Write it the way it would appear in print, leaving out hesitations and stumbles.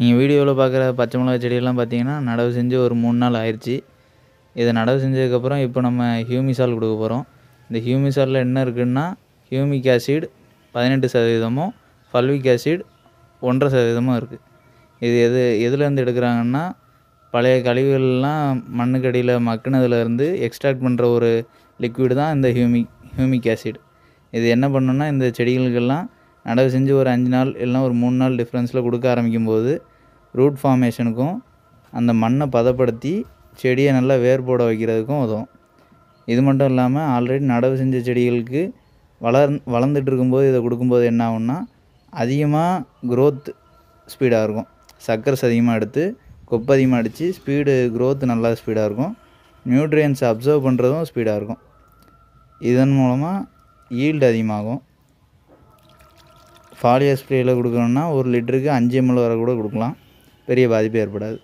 நீங்கள் வீடியோவில் பார்க்குற பச்சை மிளகா செடியெல்லாம் பார்த்தீங்கன்னா நடவு செஞ்சு ஒரு 3 நாள் ஆயிடுச்சு. இதை நடவு செஞ்சதுக்கப்புறம் இப்போ நம்ம ஹியூமிசால் கொடுக்க போகிறோம். இந்த ஹியூமிசாலில் என்ன இருக்குதுன்னா ஹியூமிக் ஆசிட் 18% ஃபல்விக் ஆசிட் 1.5% இருக்குது. இது எதுலேருந்து எடுக்கிறாங்கன்னா பழைய கழிவுகள்லாம் மண்ணுக்கடியில் மக்குனதுலேருந்து எக்ஸ்ட்ராக்ட் பண்ணுற ஒரு லிக்விட் தான் இந்த ஹியூமிக் ஆசிட். இது என்ன பண்ணுன்னா இந்த செடிகளுக்கெல்லாம் நடவு செஞ்சு ஒரு 5 நாள் இல்லைனா ஒரு 3 நாள் டிஃப்ரென்ஸில் கொடுக்க ஆரம்பிக்கும்போது ரூட் ஃபார்மேஷனுக்கும் அந்த மண்ணை பதப்படுத்தி செடியை நல்லா வேர் போட வைக்கிறதுக்கும் உதவும். இது மட்டும் இல்லாமல் ஆல்ரெடி நடவு செஞ்ச செடிகளுக்கு வளர்ந்துட்டு இருக்கும்போது இதை கொடுக்கும்போது என்ன ஆகும்னா அதிகமாக க்ரோத் ஸ்பீடாக இருக்கும். சக்கர்ஸ் அதிகமாக எடுத்து கொப்பு அதிகமாக அடித்து க்ரோத் நல்லா ஸ்பீடாக இருக்கும். நியூட்ரியன்ஸ் அப்சர்வ் பண்ணுறதும் ஸ்பீடாக இருக்கும். இதன் மூலமாக ஈல்டு அதிகமாகும். ஃபாலியர் ஸ்ப்ரேயில் கொடுக்கணுன்னா 1 லிட்டருக்கு 5 ml வரை கூட கொடுக்கலாம். பெரிய பாதிப்பு ஏற்படாது.